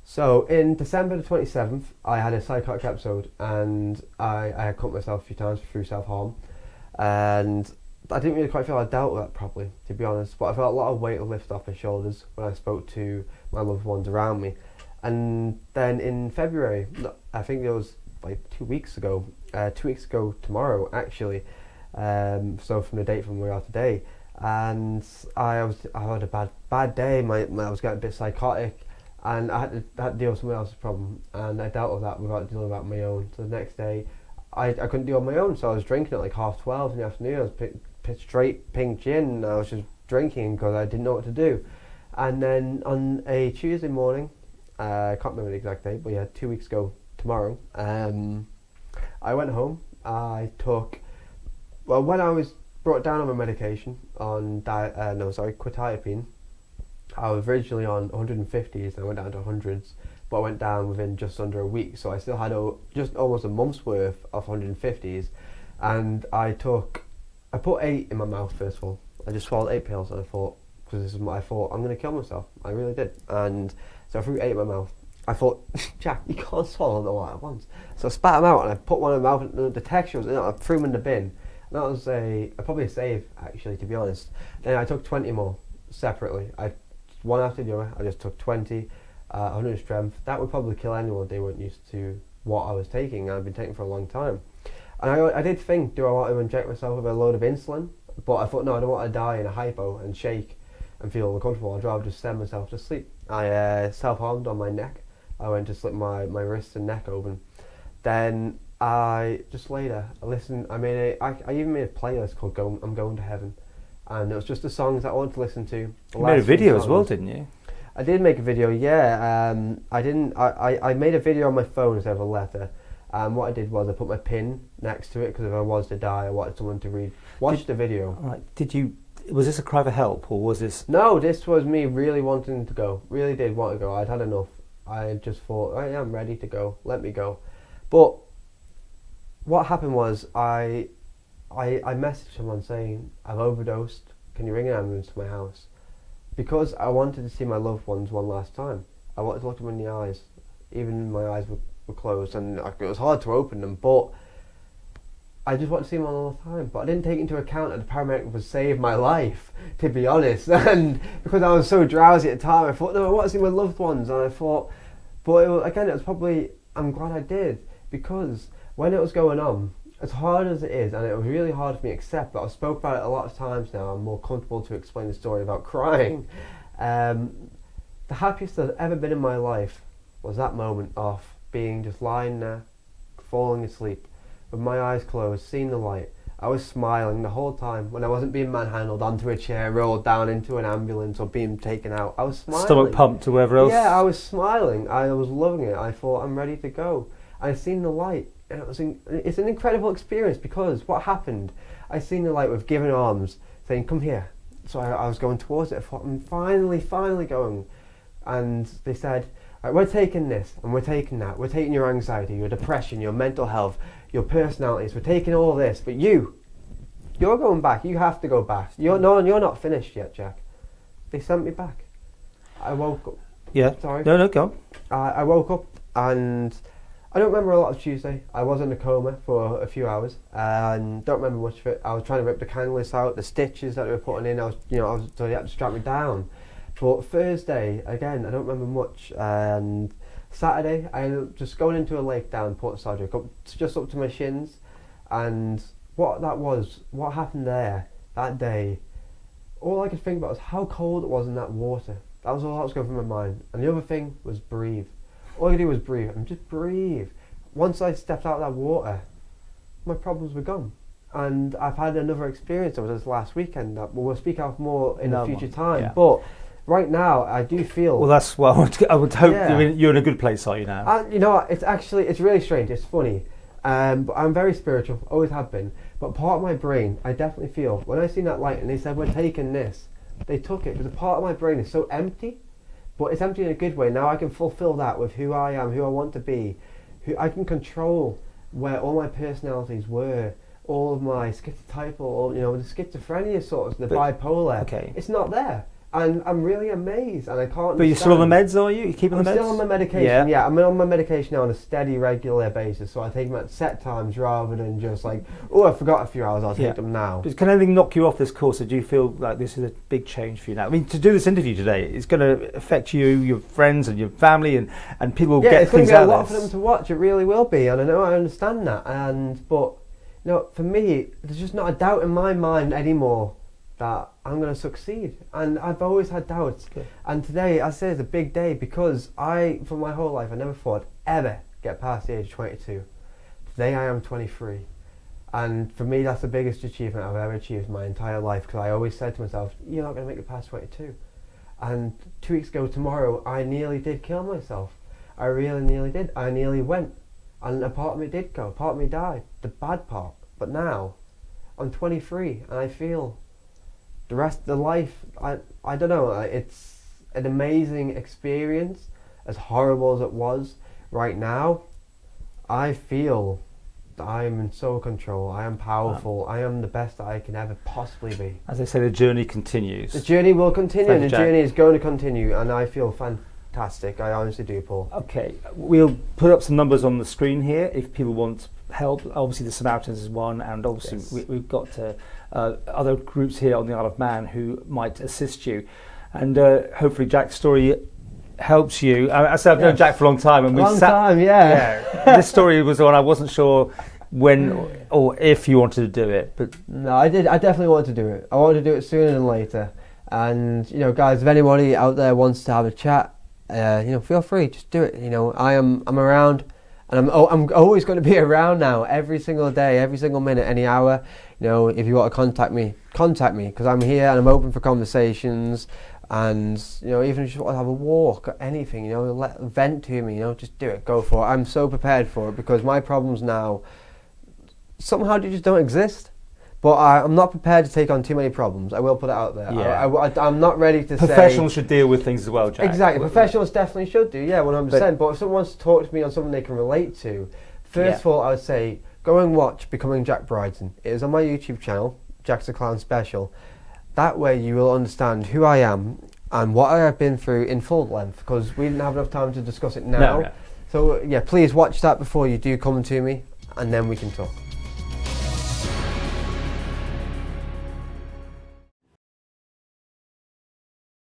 So in December the 27th, I had a psychotic episode, and I had cut myself a few times through self-harm, and I didn't really quite feel I dealt with that properly, to be honest, but I felt a lot of weight lift off my shoulders when I spoke to my loved ones around me. And then in February, I think it was like 2 weeks ago, 2 weeks ago tomorrow actually, so from the date from where we are today, and I had a bad day. I was getting a bit psychotic, and I had to deal with someone else's problem, and I dealt with that without dealing with that on my own. So the next day, I couldn't deal with my own, so I was drinking at like 12:30 in the afternoon. I was straight pink gin, and I was just drinking because I didn't know what to do. And then on a Tuesday morning, I can't remember the exact date, but yeah, 2 weeks ago tomorrow, I went home. When I was brought down on my medication on quetiapine, I was originally on 150s and I went down to 100s, but I went down within just under a week, so I still had just almost a month's worth of 150s, and I put 8 in my mouth first of all. I just swallowed 8 pills, and I thought, because this is what I thought, I'm going to kill myself. I really did. And so I threw 8 in my mouth. I thought, Jack, you can't swallow them all at once. So I spat them out, and I put one in my mouth, and the texture was, I threw them in the bin. And that was probably a save, actually, to be honest. Then I took 20 more separately. One after the other, I just took 20, 100 strength. That would probably kill anyone if they weren't used to what I was taking. I've been taking for a long time. And I did think, do I want to inject myself with a load of insulin? But I thought, no, I don't want to die in a hypo and shake and feel uncomfortable. I'd rather just send myself to sleep. I self-harmed on my neck. I went to slip my wrists and neck open. Then I just lay there. I listened. I even made a playlist called I'm Going to Heaven. And it was just the songs that I wanted to listen to. You made a video as well, didn't you? I did make a video, yeah. I made a video on my phone instead of a letter. What I did was I put my pin next to it, because if I was to die, I wanted someone to watch the video. Was this a cry for help, or was this... No, this was me really wanting to go. Really did want to go. I'd had enough. I just thought, I am ready to go. Let me go. But what happened was I messaged someone saying, I've overdosed. Can you ring an ambulance to my house? Because I wanted to see my loved ones one last time. I wanted to look them in the eyes. Even my eyes were closed, and it was hard to open them, but I just wanted to see them all the time. But I didn't take into account that the paramedic would save my life, to be honest. And because I was so drowsy at the time, I thought, no, I want to see my loved ones. And I thought, but it was probably, I'm glad I did, because when it was going on, as hard as it is, and it was really hard for me to accept, but I've spoke about it a lot of times now, I'm more comfortable to explain the story about crying. The happiest I've ever been in my life was that moment of being just lying there, falling asleep, with my eyes closed, seeing the light. I was smiling the whole time when I wasn't being manhandled onto a chair, rolled down into an ambulance, or being taken out. I was smiling. Stomach pumped to wherever else? Yeah, I was smiling. I was loving it. I thought, I'm ready to go. I seen the light, and it's an incredible experience, because what happened, I seen the light with giving arms, saying, come here. So I was going towards it. I thought, I'm finally going. And they said, right, we're taking this, and we're taking that. We're taking your anxiety, your depression, your mental health, your personalities. We're taking all this, but you're going back. You have to go back. You're not finished yet, Jack. They sent me back. I woke up. Yeah. Sorry. No, go. I woke up, and I don't remember a lot of Tuesday. I was in a coma for a few hours, and don't remember much of it. I was trying to rip the cannulus out, the stitches that they were putting in. So they had to strap me down. But Thursday, again, I don't remember much. And Saturday, I ended up just going into a lake down Port Sodrick, just up to my shins. And what happened there that day, all I could think about was how cold it was in that water. That was all that was going through my mind. And the other thing was breathe. All I could do was breathe, and just breathe. Once I stepped out of that water, my problems were gone. And I've had another experience over this last weekend that we'll speak of more in a future time. Yeah. But right now, I do feel... Well, that's what I would hope. Yeah. I mean, you're in a good place, are you now? And you know what, it's really strange, it's funny. But I'm very spiritual, always have been. But part of my brain, I definitely feel, when I seen that light and they said, we're taking this, they took it, because a part of my brain is so empty. But it's empty in a good way. Now I can fulfill that with who I am, who I want to be. I can control where all my personalities were, all of my schizotypal, the schizophrenia sorts, the bipolar. Okay. It's not there. And I'm really amazed, and I can't. But you're still on the meds, are you? You keeping the meds? I'm still on my medication. Yeah, I'm on my medication now on a steady, regular basis. So I take them at set times rather than just like, oh, I forgot a few hours. I'll take them now. But can anything knock you off this course? Or do you feel like this is a big change for you now? I mean, to do this interview today, it's going to affect you, your friends, and your family, and people will get things out of this. Yeah, it's going to be a lot for them to watch. It really will be, and I understand that. But for me, there's just not a doubt in my mind anymore that I'm going to succeed, and I've always had doubts. Okay. And today, I say, is a big day because for my whole life, I never thought I'd ever get past the age of 22. Today, I am 23, and for me, that's the biggest achievement I've ever achieved in my entire life. Because I always said to myself, "You're not going to make it past 22." And 2 weeks ago tomorrow, I nearly did kill myself. I really nearly did. I nearly went, and a part of me did go. A part of me died. The bad part. But now, I'm 23, and I feel. The rest of the life, I don't know, it's an amazing experience, as horrible as it was. Right now, I feel that I am in sole control, I am powerful, I am the best that I can ever possibly be. As they say, the journey continues. The journey will continue, Thank and the journey is going to continue, and I feel fantastic, I honestly do, Paul. Okay, we'll put up some numbers on the screen here if people want help. Obviously the Samaritans is one, and obviously Yes. we've got other groups here on the Isle of Man who might assist you, and hopefully Jack's story helps you. I said I've known Jack for a long time, and this story was one I wasn't sure when or if you wanted to do it, but no, I did. I definitely wanted to do it. I wanted to do it sooner than later. And guys, if anybody out there wants to have a chat, feel free, just do it. I'm around. And I'm always going to be around now, every single day, every single minute, any hour. If you want to contact me, because I'm here and I'm open for conversations. And even if you want to have a walk or anything, vent to me, just do it, go for it. I'm so prepared for it because my problems now somehow they just don't exist. But I'm not prepared to take on too many problems. I will put it out there. Yeah. I'm not ready to say... Professionals should deal with things as well, Jack. Exactly. Professionals definitely should do, 100%. But if someone wants to talk to me on something they can relate to, first of all, I would say, go and watch Becoming Jack Bridson. It is on my YouTube channel, Jack's the Clown Special. That way you will understand who I am and what I have been through in full length, because we didn't have enough time to discuss it now. No. So, please watch that before you do come to me, and then we can talk.